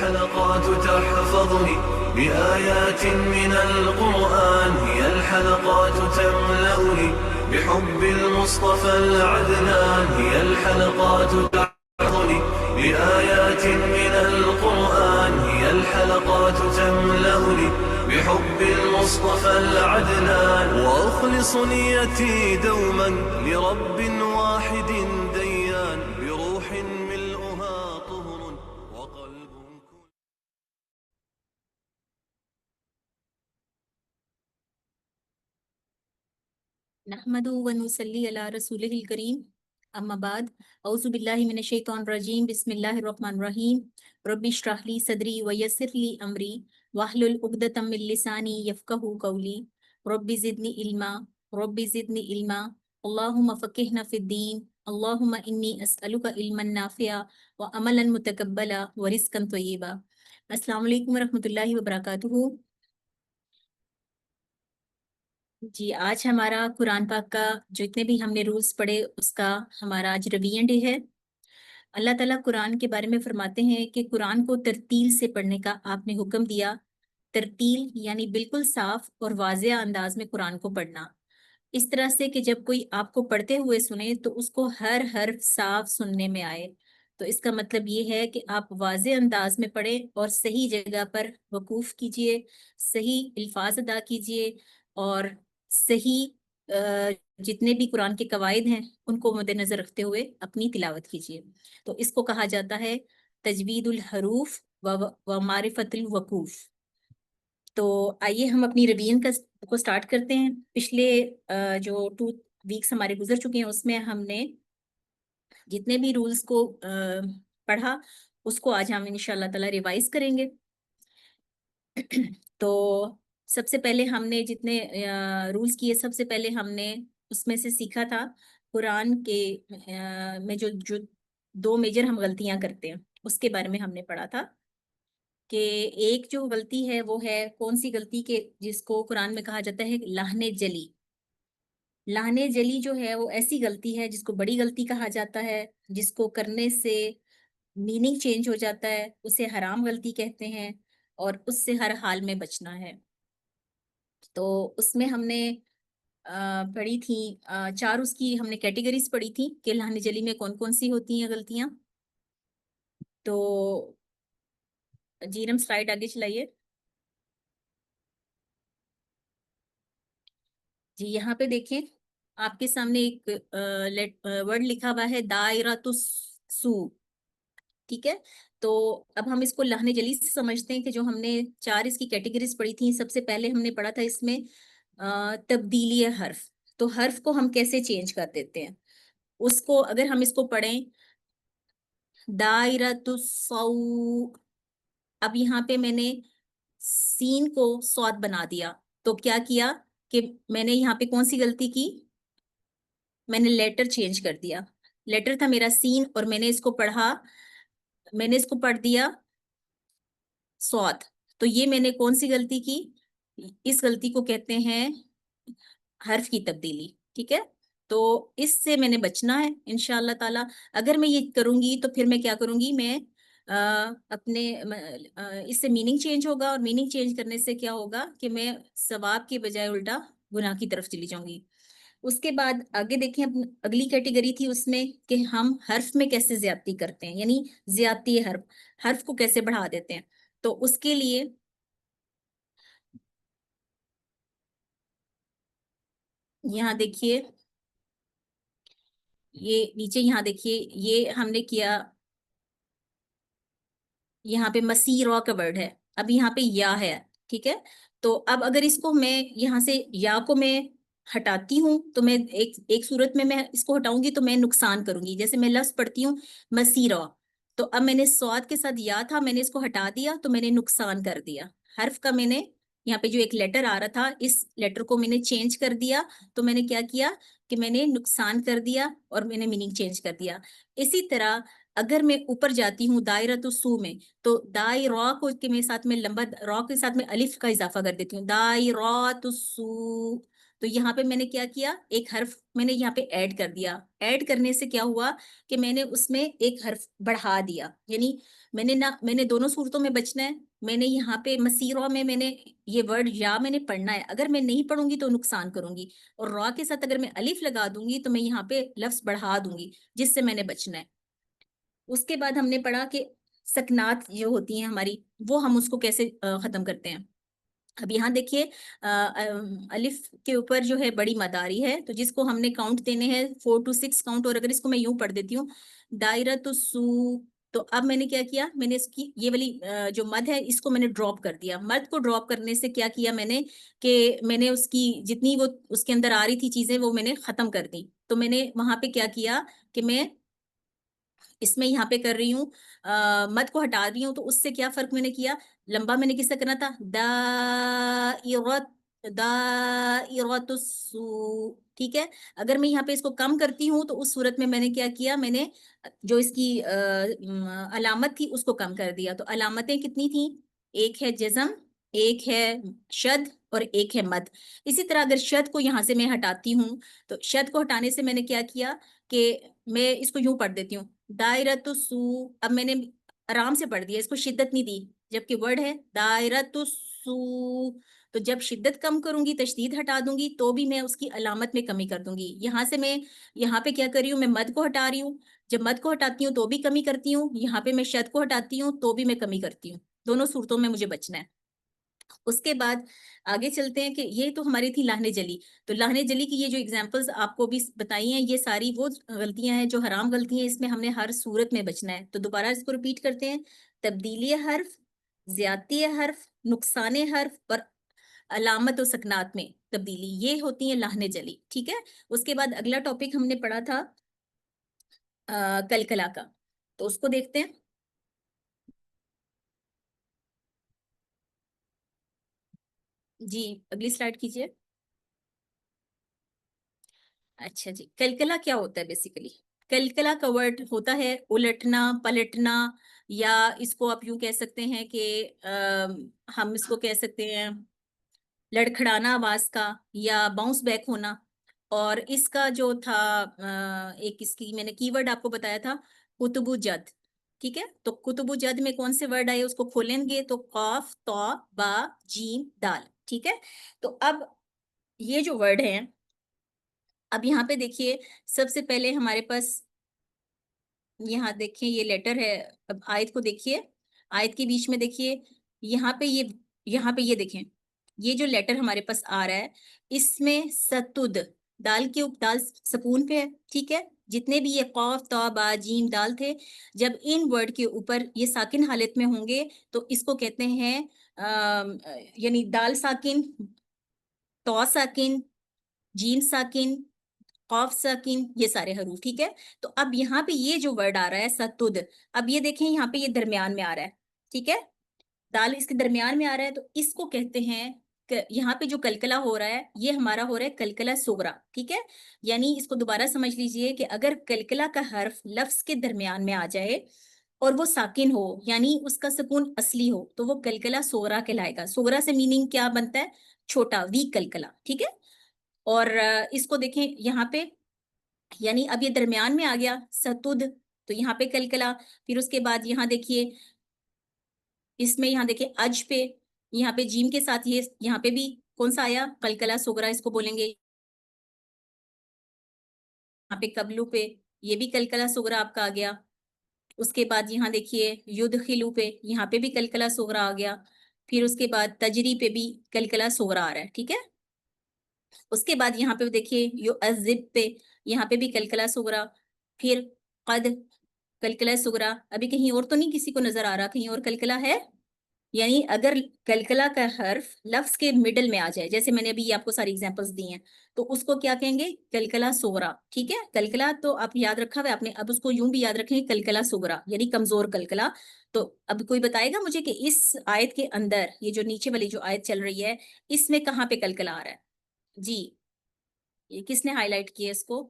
الحلقات تحفظني بآيات من القرآن، هي الحلقات تملأني بحب المصطفى العدنان، هي الحلقات تحفظني بآيات من القرآن، هي الحلقات تملأني بحب المصطفى العدنان، وأخلص نيتي دوما لرب واحد ديان، بروح ملؤها طهر وقلب نحمدو و نصلی علی رسولہ الکریم، اما بعد، اعوذ باللہ من الشیطان الرجیم، بسم اللہ الرحمن الرحیم، رب اشرح لی صدری ویسر لی امری واحلل عقدۃ من لسانی یفقہوا قولی، رب زدنی علما، رب زدنی علما، اللہم فقہنا فی الدین، اللہم انی اسألک علما نافعا وعملا متقبلا ورزقا طیبا۔ السلام علیکم ورحمۃ اللہ وبرکاتہ۔ جی، آج ہمارا قرآن پاک کا جتنے بھی ہم نے رولز پڑھے اس کا ہمارا آج ریویژن ڈے ہے۔ اللہ تعالیٰ قرآن کے بارے میں فرماتے ہیں کہ قرآن کو ترتیل سے پڑھنے کا آپ نے حکم دیا۔ ترتیل یعنی بالکل صاف اور واضح انداز میں قرآن کو پڑھنا، اس طرح سے کہ جب کوئی آپ کو پڑھتے ہوئے سنے تو اس کو ہر حرف صاف سننے میں آئے۔ تو اس کا مطلب یہ ہے کہ آپ واضح انداز میں پڑھیں اور صحیح جگہ پر وقوف کیجئے، صحیح الفاظ ادا کیجئے اور صحیح جتنے بھی قرآن کے قواعد ہیں ان کو مد نظر رکھتے ہوئے اپنی تلاوت کیجیے۔ تو اس کو کہا جاتا ہے تجوید الحروف و معرفت الوقوف۔ تو آئیے ہم اپنی رویژن کو سٹارٹ کرتے ہیں۔ پچھلے جو 2 ویکس ہمارے گزر چکے ہیں اس میں ہم نے جتنے بھی رولز کو پڑھا اس کو آج ہم انشاءاللہ تعالی ریوائز کریں گے۔ تو سب سے پہلے ہم نے جتنے رولز کیے، سب سے پہلے ہم نے اس میں سے سیکھا تھا قرآن کے میں جو 2 میجر ہم غلطیاں کرتے ہیں اس کے بارے میں ہم نے پڑھا تھا کہ ایک جو غلطی ہے وہ ہے کون سی غلطی کے جس کو قرآن میں کہا جاتا ہے لہن جلی۔ لہن جلی جو ہے وہ ایسی غلطی ہے جس کو بڑی غلطی کہا جاتا ہے، جس کو کرنے سے میننگ چینج ہو جاتا ہے، اسے حرام غلطی کہتے ہیں اور اس سے ہر حال میں بچنا ہے۔ تو اس میں ہم نے پڑھی تھی 4 اس کی ہم نے کیٹیگریز پڑھی تھی کہ لہن جلی میں کون کون سی ہوتی ہیں غلطیاں۔ تو جیرم سلائیڈ آگے چلائیے۔ جی یہاں پہ دیکھیں آپ کے سامنے ایک ورڈ لکھا ہوا ہے دائرۃ السو، ٹھیک ہے؟ تو اب ہم اس کو لہن جلی سے سمجھتے ہیں کہ جو ہم نے 4 اس کی کیٹیگریز پڑھی تھیں، سب سے پہلے ہم نے پڑھا تھا اس میں تبدیلی حرف۔ تو حرف کو ہم کیسے چینج کر دیتے ہیں، اس کو اگر ہم اس کو پڑھیں دائرۃ الصو، اب یہاں پہ میں نے سین کو صاد بنا دیا، تو کیا کیا کہ میں نے یہاں پہ کون سی غلطی کی، میں نے لیٹر چینج کر دیا۔ لیٹر تھا میرا سین اور میں نے اس کو پڑھ دیا صاد، تو یہ میں نے کون سی غلطی کی، اس غلطی کو کہتے ہیں حرف کی تبدیلی، ٹھیک ہے؟ تو اس سے میں نے بچنا ہے انشاءاللہ تعالی۔ اگر میں یہ کروں گی تو پھر میں کیا کروں گی، میں اپنے اس سے میننگ چینج ہوگا، اور میننگ چینج کرنے سے کیا ہوگا کہ میں ثواب کے بجائے الٹا گناہ کی طرف چلی جاؤں گی۔ اس کے بعد آگے دیکھیں اگلی کیٹیگری تھی اس میں کہ ہم حرف میں کیسے زیادتی کرتے ہیں، یعنی زیادتی حرف کو کیسے بڑھا دیتے ہیں۔ تو اس کے لیے یہاں دیکھیے، یہ نیچے یہاں دیکھیے، یہ ہم نے کیا، یہاں پہ مسیرا کا ورڈ ہے، اب یہاں پہ یا ہے، ٹھیک ہے؟ تو اب اگر اس کو میں یہاں سے یا کو میں ہٹاتی ہوں تو میں ایک صورت میں اس کو ہٹاؤں گی تو میں نقصان کروں گی۔ جیسے میں لفظ پڑھتی ہوں مسیرا، تو اب میں نے سواد کے ساتھ یا تھا، میں نے اس کو ہٹا دیا تو میں نے نقصان کر دیا حرف کا۔ میں نے یہاں پہ جو ایک لیٹر آ رہا تھا اس لیٹر کو میں نے چینج کر دیا، تو میں نے کیا کیا کہ میں نے نقصان کر دیا اور میں نے میننگ چینج کر دیا۔ اسی طرح اگر میں اوپر جاتی ہوں دائرۃ السو میں، تو دائی را کو کے میں ساتھ میں لمبا را کے ساتھ میں الف کا اضافہ کر دیتی ہوں، دائرۃ السو، تو یہاں پہ میں نے کیا کیا, ایک حرف میں نے یہاں پہ ایڈ کر دیا. ایڈ کرنے سے کیا ہوا کہ میں نے اس میں ایک حرف بڑھا دیا, یعنی میں نے دونوں صورتوں میں بچنا ہے. میں نے یہاں پہ مسیرہ میں نے یہ ورڈ یا میں نے پڑھنا ہے, اگر میں نہیں پڑھوں گی تو نقصان کروں گی, اور را کے ساتھ اگر میں الف لگا دوں گی تو میں یہاں پہ لفظ بڑھا دوں گی, جس سے میں نے بچنا ہے. اس کے بعد ہم نے پڑھا کہ سکنات جو ہوتی ہیں ہماری, وہ ہم اس کو کیسے ختم کرتے ہیں. اب یہاں دیکھیے الف کے اوپر جو ہے بڑی مداری ہے, تو جس کو ہم نے کاؤنٹ دینے ہیں 4 to 6 کاؤنٹ, اور اگر اس کو میں یوں پڑھ دیتی ہوں دائرۃ السو, تو اب میں نے کیا کیا, میں نے اس کی یہ والی جو مد ہے اس کو میں نے ڈراپ کر دیا. مد کو ڈراپ کرنے سے کیا کیا میں نے کہ میں نے اس کی جتنی وہ اس کے اندر آ رہی تھی چیزیں وہ میں نے ختم کر دی. تو میں نے وہاں پہ کیا کیا کہ میں اس میں یہاں پہ کر رہی ہوں مد کو ہٹا رہی ہوں. تو اس سے کیا فرق میں نے کیا, لمبا میں نے کس سے کرنا تھا, دائرۃ السو, ٹھیک ہے. اگر میں یہاں پہ اس کو کم کرتی ہوں تو اس صورت میں نے کیا کیا, میں نے جو اس کی علامت تھی اس کو کم کر دیا. تو علامتیں کتنی تھیں, ایک ہے جزم, ایک ہے شد, اور ایک ہے مد. اسی طرح اگر شد کو یہاں سے میں ہٹاتی ہوں, تو شد کو ہٹانے سے میں نے کیا کیا کہ میں اس کو یوں پڑھ دیتی ہوں دائرۃ السو. اب میں نے آرام سے پڑھ دیا, اس کو شدت نہیں دی, جبکہ ورڈ ہے دائرۃ السو. تو جب شدت کم کروں گی, تشدید ہٹا دوں گی, تو بھی میں اس کی علامت میں کمی کر دوں گی. یہاں سے میں یہاں پہ کیا کر رہی ہوں, میں مد کو ہٹا رہی ہوں, جب مد کو ہٹاتی ہوں تو بھی کمی کرتی ہوں, یہاں پہ میں شد کو ہٹاتی ہوں تو بھی میں کمی کرتی ہوں. دونوں صورتوں میں مجھے بچنا ہے. اس کے بعد آگے چلتے ہیں کہ یہ تو ہماری تھی لاہن جلی. تو لاہن جلی کی یہ جو اگزامپلز آپ کو بھی بتائی ہیں, یہ ساری وہ غلطیاں ہیں جو حرام غلطیاں ہیں, اس میں ہم نے ہر صورت میں بچنا ہے. تو دوبارہ اس کو ریپیٹ کرتے ہیں, تبدیلی حرف, زیادتی حرف, نقصان حرف, اور علامت و سکنات میں تبدیلی, یہ ہوتی ہیں لاہن جلی. ٹھیک ہے. اس کے بعد اگلا ٹاپک ہم نے پڑھا تھا کلکلا کا, تو اس کو دیکھتے ہیں. جی اگلی سلائڈ کیجیے. اچھا جی, کلکلا کیا ہوتا ہے بیسیکلی. کلکلا کا ورڈ ہوتا ہے الٹنا, پلٹنا, یا اس کو آپ یوں کہہ سکتے ہیں کہ ہم اس کو کہہ سکتے ہیں لڑکھڑانا آواز کا, یا باؤنس بیک ہونا. اور اس کا جو تھا ایک اس کی میں نے کی ورڈ آپ کو بتایا تھا, کتب و جد. ٹھیک ہے. تو کتب و جد میں کون سے ورڈ آئے, اس کو کھولیں گے تو قاف, طا, با, جیم, دال. ٹھیک ہے. تو اب یہ جو ورڈ ہیں, اب یہاں پہ دیکھیے سب سے پہلے ہمارے پاس یہاں دیکھیں یہ لیٹر ہے. اب آیت کو دیکھیے, آیت کے بیچ میں دیکھیے یہاں پہ یہ دیکھیں, یہ جو لیٹر ہمارے پاس آ رہا ہے اس میں ستد, دال کے دال سکون پہ ہے. ٹھیک ہے. جتنے بھی یہ قاف, طا, با, جیم, دال تھے, جب ان ورڈ کے اوپر یہ ساکن حالت میں ہوں گے تو اس کو کہتے ہیں یعنی دال ساکن, طا ساکن, جیم ساکن, قاف ساکن, یہ سارے حروف. ٹھیک ہے. تو اب یہاں پہ یہ جو ورڈ آ رہا ہے ستد, اب یہ دیکھیں یہاں پہ یہ درمیان میں آ رہا ہے. ٹھیک ہے. دال اس کے درمیان میں آ رہا ہے, تو اس کو کہتے ہیں کہ یہاں پہ جو کلکلا ہو رہا ہے یہ ہمارا ہو رہا ہے کلکلا صغرا. ٹھیک ہے. یعنی اس کو دوبارہ سمجھ لیجئے کہ اگر کلکلا کا حرف لفظ کے درمیان میں آ جائے اور وہ ساکن ہو, یعنی اس کا سکون اصلی ہو, تو وہ کلکلا صغرا کہلائے گا. صغرا سے میننگ کیا بنتا ہے, چھوٹا, ویک کلکلا. ٹھیک ہے. اور اس کو دیکھیں یہاں پہ, یعنی اب یہ درمیان میں آ گیا ستد, تو یہاں پہ کلکلا. پھر اس کے بعد یہاں دیکھیے اس میں, یہاں دیکھیں اج پہ, یہاں پہ جیم کے ساتھ یہ یہاں پہ بھی کون سا آیا, کلکلا صغرا اس کو بولیں گے. یہاں پہ قبلو پہ یہ بھی کلکلا صغرا آپ کا آ گیا. اس کے بعد یہاں دیکھیے یدخلو پہ, یہاں پہ بھی کلکلا صغرا آ گیا. پھر اس کے بعد تجری پہ بھی کلکلا صغرا آ رہا ہے. ٹھیک ہے. اس کے بعد یہاں پہ دیکھیے یعذب پہ, یہاں پہ بھی کلکلا صغرا. پھر قد, کلکلا صغرا. ابھی کہیں اور تو نہیں کسی کو نظر آ رہا کہیں اور کلکلا ہے؟ یعنی اگر کلکلا کا حرف لفظ کے مڈل میں آ جائے, جیسے میں نے ابھی آپ کو ساری ایگزامپلس دی ہیں, تو اس کو کیا کہیں گے, کلکلا صغرا. ٹھیک ہے. کلکلا تو آپ یاد رکھا ہوا آپ نے, اب اس کو یوں بھی یاد رکھیں کلکلا صغرا یعنی کمزور کلکلا. تو اب کوئی بتائے گا مجھے کہ اس آیت کے اندر یہ جو نیچے والی جو آیت چل رہی ہے اس میں کہاں پہ کلکلا آ رہا ہے؟ جی یہ کس نے ہائی لائٹ کیا اس کو,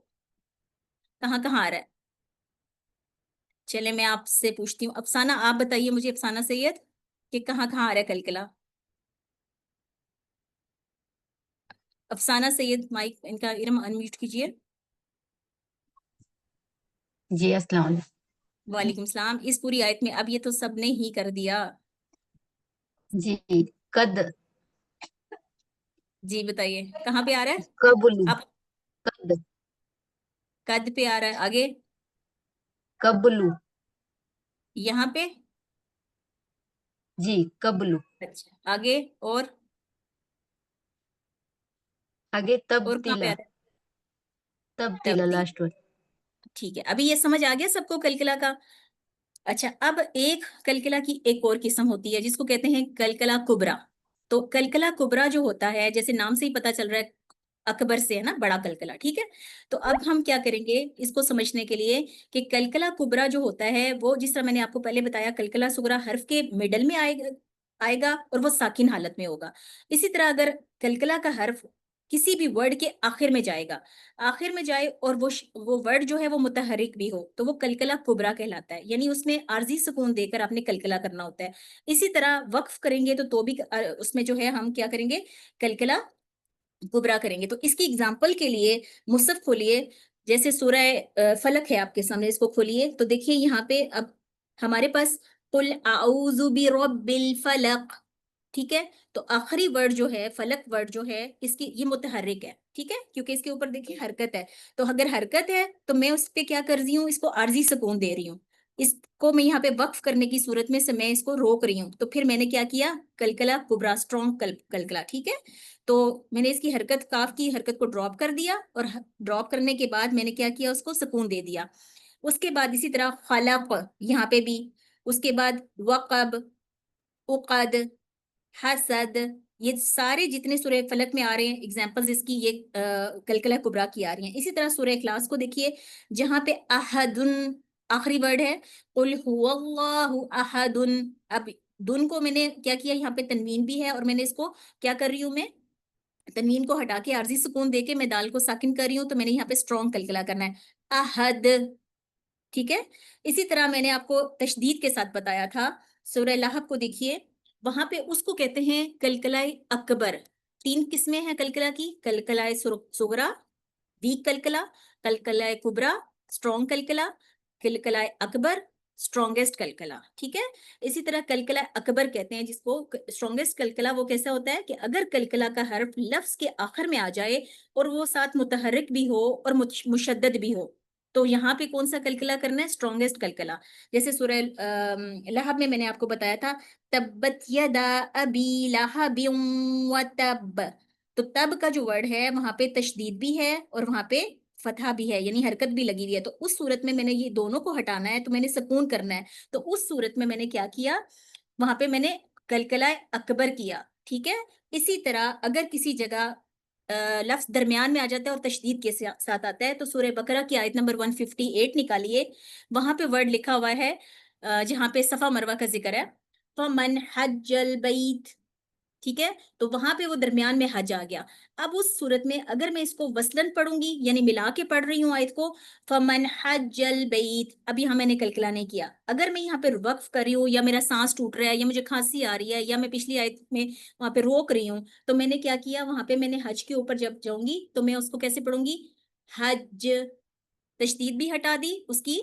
کہاں کہاں آ رہا ہے؟ چلے میں آپ سے پوچھتی ہوں, افسانہ آپ بتائیے مجھے, افسانہ سید, کہ کہاں کہاں آ رہا ہے کلکلا. افسانہ سید مائک ان کا ارم انمیوٹ کیجیے. جی السلام علیکم. وعلیکم السلام. اس پوری آیت میں اب یہ تو سب نے ہی کر دیا. جی قد جی بتائیے کہاں پہ آ رہا ہے؟ قبل اب قد قد پہ آ رہا ہے. آگے قبل یہاں پہ. جی قبل اچھا آگے اور آگے کہاں پہ تبتیلا آ رہا ہے؟ تبتیلا تبدیل. Last word. ٹھیک ہے ابھی یہ سمجھ آ گیا سب کو کلکلا کا. اچھا اب ایک کلکلا کی ایک اور قسم ہوتی ہے جس کو کہتے ہیں کلکلا کبرا. تو کلکلا کبرا جو ہوتا ہے جیسے نام سے ہی پتا چل رہا ہے اکبر سے ہے نا بڑا کلکلا. ٹھیک ہے تو اب ہم کیا کریں گے اس کو سمجھنے کے لیے کہ کلکلا کبرا جو ہوتا ہے وہ جس طرح میں نے آپ کو پہلے بتایا کلکلا صغرا حرف کے مڈل میں آئے گا اور وہ ساکن حالت میں ہوگا. اسی طرح اگر کلکلا کا حرف کسی بھی ورڈ کے آخر میں جائے گا آخر میں جائے اور وہ ورڈ جو ہے وہ متحرک بھی ہو تو وہ کلکلا کبرا کہلاتا ہے. یعنی اس میں عارضی سکون دے کر آپ نے کلکلا کرنا ہوتا ہے. اسی طرح وقف کریں گے تو بھی اس میں جو ہے ہم کیا کریں گے کلکلا کبرا کریں گے. تو اس کی اگزامپل کے لیے مصحف کھولیے. جیسے سورہ فلق ہے آپ کے سامنے اس کو کھولیے تو دیکھیے یہاں پہ اب ہمارے پاس قل اعوذ برب الفلق. ٹھیک ہے تو آخری ورڈ جو ہے فلک ورڈ جو ہے اس کی یہ متحرک ہے. ٹھیک ہے کیونکہ اس کے اوپر دیکھیے حرکت ہے. تو اگر حرکت ہے تو میں اس پہ کیا کر رہی ہوں اس کو عارضی سکون دے رہی ہوں. اس کو میں یہاں پہ وقف کرنے کی صورت میں سے میں اس کو روک رہی ہوں. تو پھر میں نے کیا کیا کلکلا کبرا اسٹرانگ کلکلا. ٹھیک ہے تو میں نے اس کی حرکت کاف کی حرکت کو ڈراپ کر دیا اور ڈراپ کرنے کے بعد میں نے کیا کیا اس کو سکون دے دیا. اس کے بعد اسی طرح خلق یہاں پہ بھی. اس کے بعد وقب عقد حسد یہ سارے جتنے سورہ فلک میں آ رہے ہیں ایگزامپلز اس کی یہ کلکلا کبرا کی آ رہی ہیں. اسی طرح سورہ اخلاص کو دیکھیے جہاں پہ احدن آخری ورڈ ہے قل هو اللہ احدن. اب دن کو میں نے کیا کیا یہاں پہ تنوین بھی ہے اور میں نے اس کو کیا کر رہی ہوں میں تنوین کو ہٹا کے عارضی سکون دے کے میں دال کو ساکن کر رہی ہوں. تو میں نے یہاں پہ اسٹرانگ کلکلا کرنا ہے احد. ٹھیک ہے اسی طرح میں نے آپ کو تشدید کے ساتھ بتایا تھا سورہ لہب کو دیکھیے وہاں پہ اس کو کہتے ہیں کلکلائے اکبر. 3 قسمیں ہیں کلکلا کی کلکلائے صغرا ویک کلکلا کلکلائے کبرا اسٹرانگ کلکلا کلکلائے اکبر اسٹرانگیسٹ کلکلا. ٹھیک ہے اسی طرح کلکلا اکبر کہتے ہیں جس کو اسٹرانگیسٹ کلکلا وہ کیسا ہوتا ہے کہ اگر کلکلا کا حرف لفظ کے آخر میں آ جائے اور وہ ساتھ متحرک بھی ہو اور مشدد بھی ہو تو یہاں پہ کون سا کلکلا کرنا ہے اسٹرانگیسٹ کلکلا. جیسے سورہ لہب میں نے آپ کو بتایا تھا تبت یدا ابی لہب وتب. تو تب کا جو ورڈ ہے وہاں پہ تشدید بھی ہے اور وہاں پہ فتح بھی ہے یعنی حرکت بھی لگی ہوئی ہے. تو اس صورت میں نے یہ دونوں کو ہٹانا ہے تو میں نے سکون کرنا ہے. تو اس صورت میں نے کیا کیا وہاں پہ میں نے کلکلا اکبر کیا. ٹھیک ہے اسی طرح اگر کسی جگہ لفظ درمیان میں آ جاتا ہے اور تشدید کے ساتھ آتا ہے تو سورہ بقرہ کی آیت نمبر 158 نکالیے. وہاں پہ ورڈ لکھا ہوا ہے جہاں پہ صفا مروہ کا ذکر ہے فمن حج البیت. ٹھیک ہے تو وہاں پہ وہ درمیان میں حج آ گیا. اب اس صورت میں اگر میں اس کو وصلن پڑھوں گی یعنی ملا کے پڑھ رہی ہوں آیت کو فمن حج البیت. اب یہاں میں نے کلکلا نہیں کیا. اگر میں یہاں پہ وقف کر رہی ہوں یا میرا سانس ٹوٹ رہا ہے یا مجھے کھانسی آ رہی ہے یا میں پچھلی آیت میں وہاں پہ روک رہی ہوں تو میں نے کیا کیا وہاں پہ میں نے حج کے اوپر جب جاؤں گی تو میں اس کو کیسے پڑھوں گی حج تشدید بھی ہٹا دی اس کی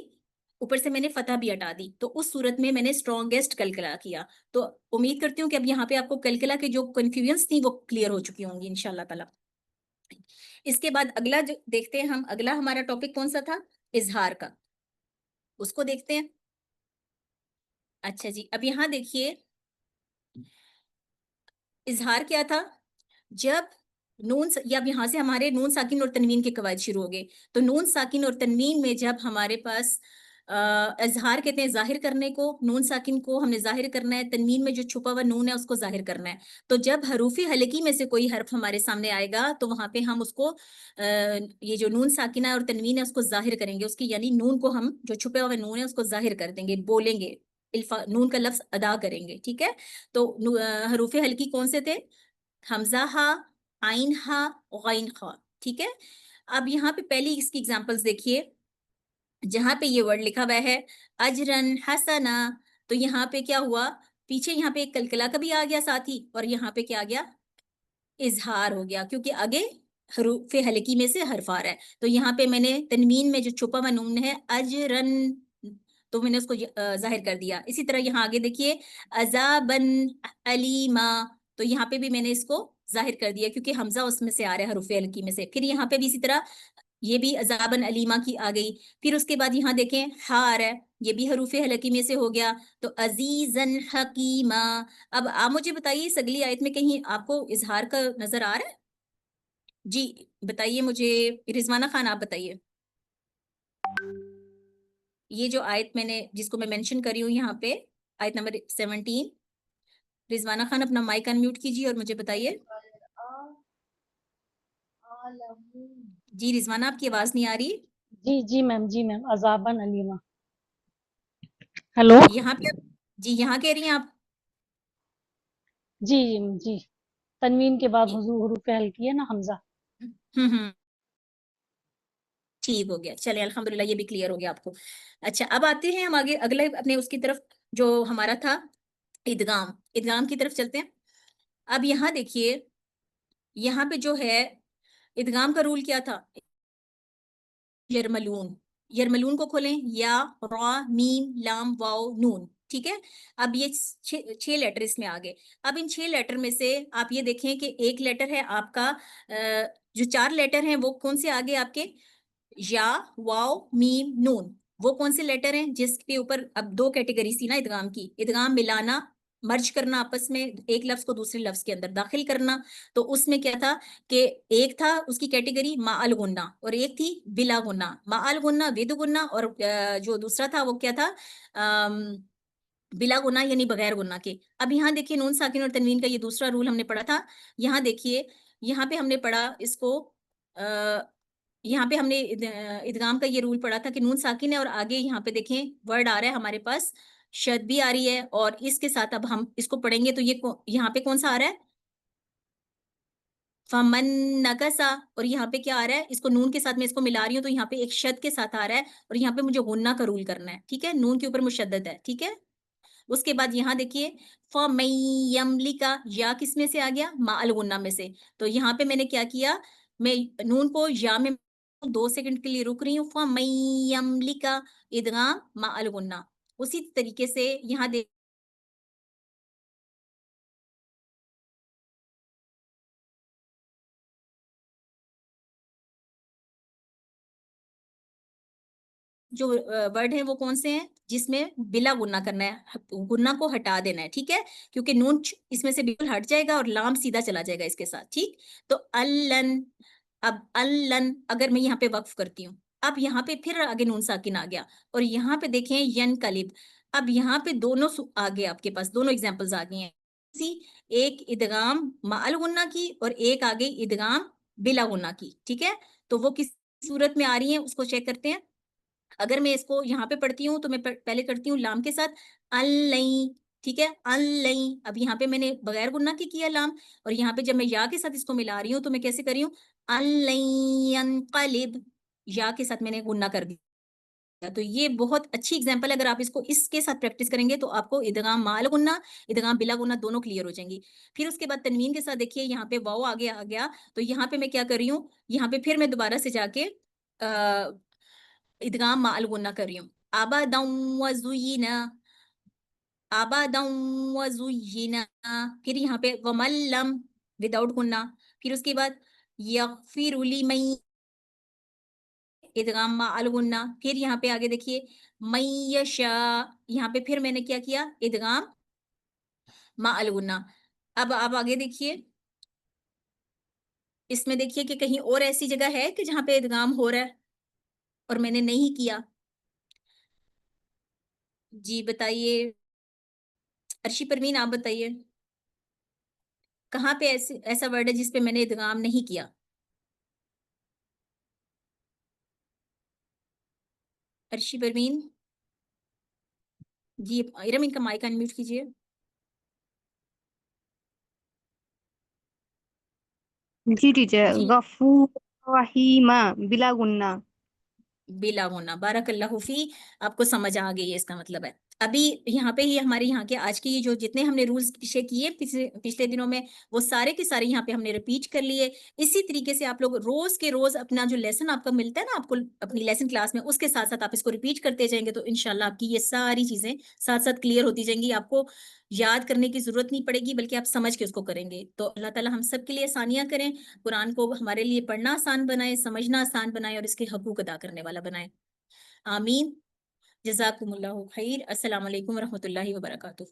اوپر سے میں نے فتح بھی ہٹا دی. تو اس صورت میں نے اسٹرانگیسٹ کلکلا کیا. تو امید کرتی ہوں کہ اب یہاں پہ آپ کو کلکلا کے جو کنفیوژنس تھی وہ کلیئر ہو چکی ہوں گی انشاءاللہ تعالی. اس کے بعد اگلا جو دیکھتے ہیں ہم اگلا ہمارا ٹاپک کون سا تھا اظہار کا اس کو دیکھتے ہیں. اچھا جی اب یہاں دیکھیے اظہار کیا تھا جب نون یا اب یہاں سے ہمارے نون ساکن اور تنوین کے قواعد شروع ہو گئے. تو نون ساکن اور تنوین میں جب ہمارے پاس اظہار کہتے ہیں ظاہر کرنے کو نون ساکن کو ہم نے ظاہر کرنا ہے تنوین میں جو چھپا ہوا نون ہے اس کو ظاہر کرنا ہے. تو جب حروف حلقی میں سے کوئی حرف ہمارے سامنے آئے گا تو وہاں پہ ہم اس کو یہ جو نون ساکنہ اور تنوین ہے اس کو ظاہر کریں گے. اس کی یعنی نون کو ہم جو چھپے ہوئے نون ہے اس کو ظاہر کر دیں گے بولیں گے نون کا لفظ ادا کریں گے. ٹھیک ہے تو حروف حلقی کون سے تھے حمزہ ہا عین ہا غین خا. ٹھیک ہے اب یہاں پہ پہلی اس کی ایگزامپلز دیکھیے جہاں پہ یہ ورڈ لکھا ہوا ہے اجرن حسنا. تو یہاں پہ کیا ہوا پیچھے یہاں پہ ایک کلکلا کا بھی آ گیا ساتھ ہی اور یہاں پہ کیا آ گیا اظہار ہو گیا کیونکہ آگے حروف حلقی میں سے حرف آ رہا ہے. تو یہاں پہ میں نے تنوین میں جو چھپا ہوا نون ہے اجرن، تو میں نے اس کو ظاہر کر دیا. اسی طرح یہاں آگے دیکھیے عذابن علیما، تو یہاں پہ بھی میں نے اس کو ظاہر کر دیا کیونکہ حمزہ اس میں سے آ رہا ہے حروف حلقی میں سے. پھر یہاں پہ بھی اسی طرح یہ بھی عذابن علیما کی آ گئی. پھر اس کے بعد یہاں دیکھیں ہا آ رہا ہے، یہ بھی حروف حلقی میں سے ہو گیا. تو عزیزن حکیما. اب آپ مجھے بتائیے اس اگلی آیت میں کہیں آپ کو اظہار کا نظر آ رہا ہے؟ جی بتائیے مجھے، رضوانہ خان آپ بتائیے. یہ جو آیت میں نے جس کو میں مینشن کری ہوں یہاں پہ آیت نمبر 17، رضوانہ خان اپنا مائک انمیوٹ کیجیے اور مجھے بتائیے. جی رضوانہ آپ کی آواز نہیں آ رہی. جی میم عذابن علیما. ہیلو. یہاں پہ جی یہاں کہہ رہی ہیں آپ؟ جی تنوین کے بعد حروف حلقی ہے نا حمزہ. ہوں ٹھیک ہو گیا، چلے الحمدللہ یہ بھی کلیئر ہو گیا آپ کو. اچھا اب آتے ہیں ہم آگے اگلے اپنے اس کی طرف جو ہمارا تھا ادغام کی طرف چلتے ہیں. اب یہاں دیکھیے یہاں پہ جو ہے ادغام کا رول کیا تھا، یرملون کو کھولیں، یا را میم لام واو نون. ٹھیک ہے، اب یہ 6 لیٹر اس میں آگے. اب ان 6 لیٹر میں سے آپ یہ دیکھیں کہ ایک لیٹر ہے آپ کا، جو 4 لیٹر ہیں وہ کون سے آگے آپ کے، یا واو میم نون. وہ کون سے لیٹر ہیں جس کے اوپر اب 2 کیٹیگری تھی نا ادغام کی، ادغام ملانا، مرج کرنا آپس میں ایک لفظ کو دوسرے لفظ کے اندر داخل کرنا. تو اس میں کیا تھا کہ ایک تھا اس کی کیٹیگری ما الغنہ اور ایک تھی بلا غنہ. ما الغنہ ود غنہ، اور جو دوسرا تھا وہ کیا تھا بلا غنہ یعنی بغیر غنہ کے. اب یہاں دیکھیے نون ساکن اور تنوین کا یہ دوسرا رول ہم نے پڑھا تھا. یہاں دیکھیے یہاں پہ ہم نے پڑھا اس کو، یہاں پہ ہم نے ادغام کا یہ رول پڑھا تھا کہ نون ساکن ہے اور آگے یہاں پہ دیکھیں ورڈ آ رہا ہے ہمارے پاس، شد بھی آ رہی ہے، اور اس کے ساتھ اب ہم اس کو پڑھیں گے تو یہ یہاں پہ کون سا آ رہا ہے، فمن نکسا. اور یہاں پہ کیا آ رہا ہے، اس کو نون کے ساتھ میں اس کو ملا رہی ہوں تو یہاں پہ ایک شد کے ساتھ آ رہا ہے، اور یہاں پہ مجھے غنہ کا رول کرنا ہے. ٹھیک ہے، نون کے اوپر مشدد ہے. ٹھیک ہے، اس کے بعد یہاں دیکھیے فَمَن یَمْلِکَ، یا کس میں سے آ گیا، ما الغنہ میں سے. تو یہاں پہ میں نے کیا کیا، میں نون کو یا میں 2 سیکنڈ کے لیے رک رہی ہوں، فَمَن یَمْلِکَ ادغام ما الغنہ. اسی طریقے سے یہاں دیکھ جو ورڈ ہیں وہ کون سے ہیں جس میں بلا غنہ کرنا ہے، غنہ کو ہٹا دینا ہے. ٹھیک ہے، کیونکہ نون اس میں سے بالکل ہٹ جائے گا اور لام سیدھا چلا جائے گا اس کے ساتھ. ٹھیک، تو الن، اب الن اگر میں یہاں پہ وقف کرتی ہوں، اب یہاں پہ پھر آگے نون ساکن آ گیا، اور یہاں پہ دیکھیں ین کلب. اب یہاں پہ دونوں آگے آپ کے پاس دونوں ایگزامپلز آ گئی ہیں، ایک ادغام ما الغنہ کی اور ایک آگے ادغام بلا غنہ کی. ٹھیک ہے، تو وہ کس صورت میں آ رہی ہیں اس کو چیک کرتے ہیں. اگر میں اس کو یہاں پہ پڑھتی ہوں تو میں پہلے کرتی ہوں لام کے ساتھ الَّن. ٹھیک ہے، الَّن. اب یہاں پہ میں نے بغیر غنہ کی کیا لام، اور یہاں پہ جب میں یا کے ساتھ اس کو ملا رہی ہوں تو میں کیسے کر رہی ہوں، الَّن ينقلب، یا کے ساتھ میں نے غنہ کر دیا. تو یہ بہت اچھی ایگزامپل ہے، اگر آپ اس کو اس کے ساتھ پریکٹس کریں گے تو آپ کو ادغام مع الغنہ ادغام بلا غنہ دونوں کلیئر ہو جائیں گی. پھر اس کے بعد تنوین کے ساتھ دیکھیے یہاں پہ واو آگے آ گیا، تو یہاں پہ میں کیا کر رہی ہوں، یہاں پہ پھر میں دوبارہ سے جا کے ادغام مع الغنہ کر رہی ہوں. ابدا وزینا، ابدا وزینا. پھر یہاں پہ ومن لم وداؤٹ غنہ. پھر اس کے بعد یغفر لمن ادغام مع الغنہ. پھر یہاں پہ آگے دیکھیے من یشاء، یہاں پہ پھر میں نے کیا کیا، ادغام مع الغنہ. اب آپ آگے دیکھیے اس میں دیکھیے کہ کہیں اور ایسی جگہ ہے کہ جہاں پہ ادغام ہو رہا ہے اور میں نے نہیں کیا. جی بتائیے ارشی پروین، آپ بتائیے کہاں پہ ایسا ورڈ ہے جس پہ میں نے ادغام نہیں کیا. ارشی پروین جی، ارم ان کا مائک انمیوٹ کیجیے. جی ٹیچر، جی غفور رحیم بلا غنہ. بلا غنہ، بارک اللہ فی، آپ کو سمجھ آ گئی ہے اس کا مطلب ہے. ابھی یہاں پہ یہ ہمارے یہاں کے آج کے یہ جو جتنے ہم نے رولز پیچھے کیے پچھلے دنوں میں وہ سارے کے سارے یہاں پہ ہم نے ریپیٹ کر لیے. اسی طریقے سے آپ لوگ روز کے روز اپنا جو لیسن آپ کا ملتا ہے نا آپ کو اپنی لیسن کلاس میں، اس کے ساتھ ساتھ آپ اس کو ریپیٹ کرتے جائیں گے تو انشاءاللہ آپ کی یہ ساری چیزیں ساتھ ساتھ کلیئر ہوتی جائیں گی. آپ کو یاد کرنے کی ضرورت نہیں پڑے گی بلکہ آپ سمجھ کے اس کو کریں گے. تو اللہ تعالیٰ ہم سب کے لیے آسانیاں کریں، قرآن کو ہمارے لیے پڑھنا آسان بنائے، سمجھنا آسان بنائے اور اس کے حقوق ادا کرنے والا بنائے. آمین. جزاکم اللہ خیر. السلام علیکم ورحمۃ اللہ وبرکاتہ.